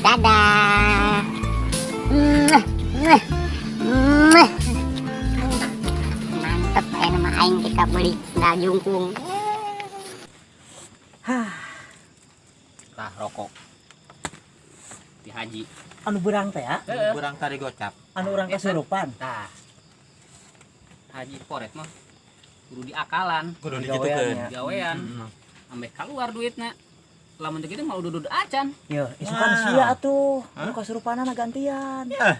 Dadah. Mantep nama aing tika beli sendal jungkung. Tah rokok di haji Anu berang teh ya? Kurang tadi gocap. Anu urang kesurupan. tah haji poret mah kudu diakalan Kudu Gaweannya. gawean ambek keluar duitnya lamun teu kitu mah udah acan Yo, isukan sia atuh. Anu kasurupanana gantian. Ya,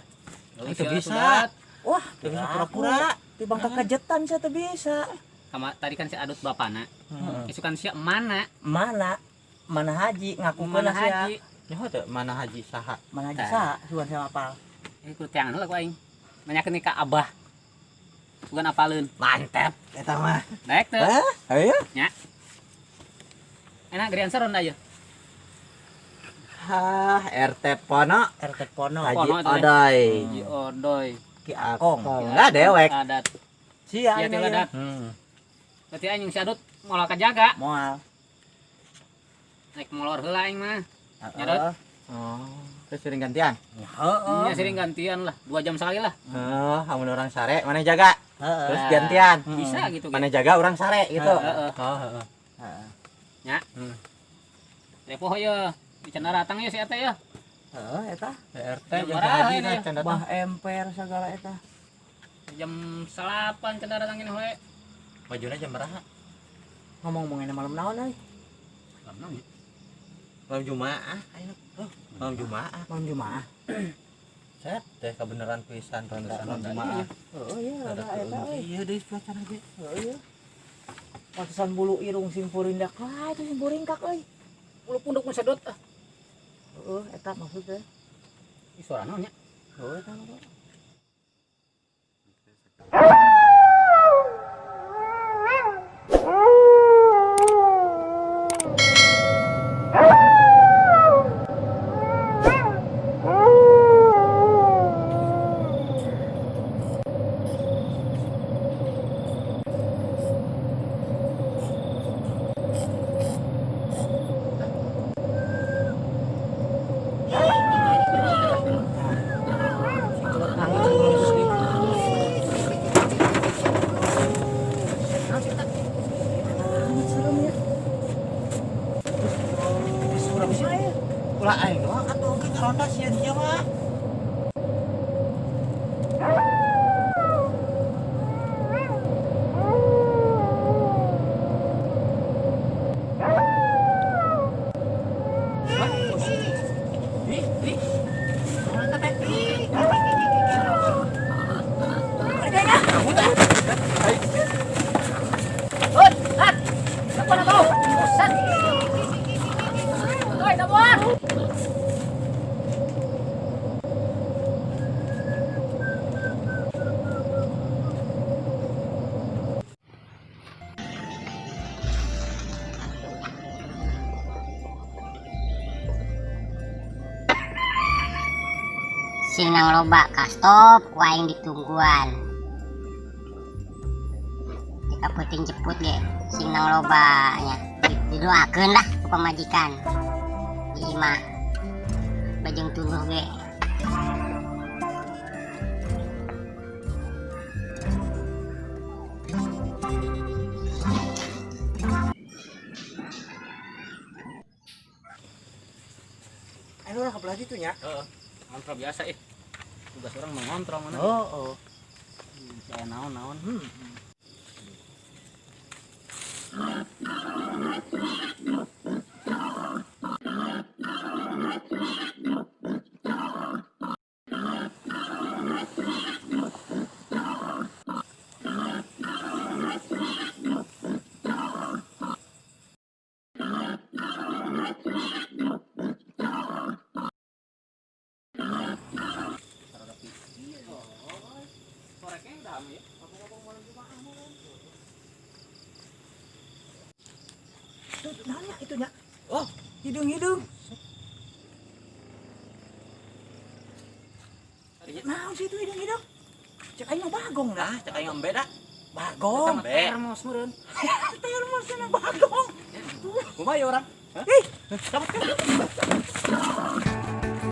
itu bisa. Wah, Teu bisa pura-pura. Tibang kakejetan sia teu bisa. tadi kan si adut bapana Heeh. isukan sia mana Mana haji ngaku mana sia. haji Nyaho teu mana haji saha? Mana haji sa, sugan sama apal. itu tiangan lah ku aing nanyakeun ka abah bukan apaleun Mantap eta mah. daek teu Ayo. enak gerian seron dah ye Hah, RT Pono RT Pono. Haji Pono itu teh. Odoy. Haji odoy Ki Akong. Enggak dewek. adat Sia iya teh anu adat Hmm. berarti aing si adut moal kajaga moal. naik molor heula aing mah Heeh. Oh, terus sering gantian. Heeh. ya sering gantian lah 2 jam sekali lah Oh, hamun orang sare, mana jaga? Heeh. Terus gantian. bisa gitu Mana jaga orang sare gitu. Heeh. Oh, heeh. Heeh. nya repoh ya dican datang ya si eta ya Heeh eta. RT Jam jeung berapa haji ini nah ya? can datang. Bah emper segala eta. jam 8 can datang ini we Bajuna jam berapa? Ngomong-ngomongin malam naon euy? Malam Jumaah. Ayo. Oh, malam Jumaah. Malam Jumaah. Set, teh kebenaran pisan ronda malam Ronda Jumaah. Oh iya, ada eta euy. Iya deh cuaca lagi. Oh iya. Pantesan bulu irung simpurindak. Wah, itu simpuringkak euy. bulu punduk mun sedot Heeh, eta maksudnya. ih suara naon nya Oh, eta mah. Ulah aing doang atuh ge ronda sieun ieu mah. Sing nang loba ka stop waing ditungguan. Jika puting jeput ge sing nang loba nya didoakeun lah ku pamajikan. Ieu mah bajeng tuluh ge. Ayo urang kabelah ditu nya. heeh ngontrol biasa tugas orang mengontrol mana Oh. saya naon Nanya itu nya. Oh, hidung-hidung. Nah, situ hidung-hidung. Cek aing mah bagong dah. Cek aing embe dah. Bagong. termos meureun Termos cenah bagong. Kumaha ya orang? Ih,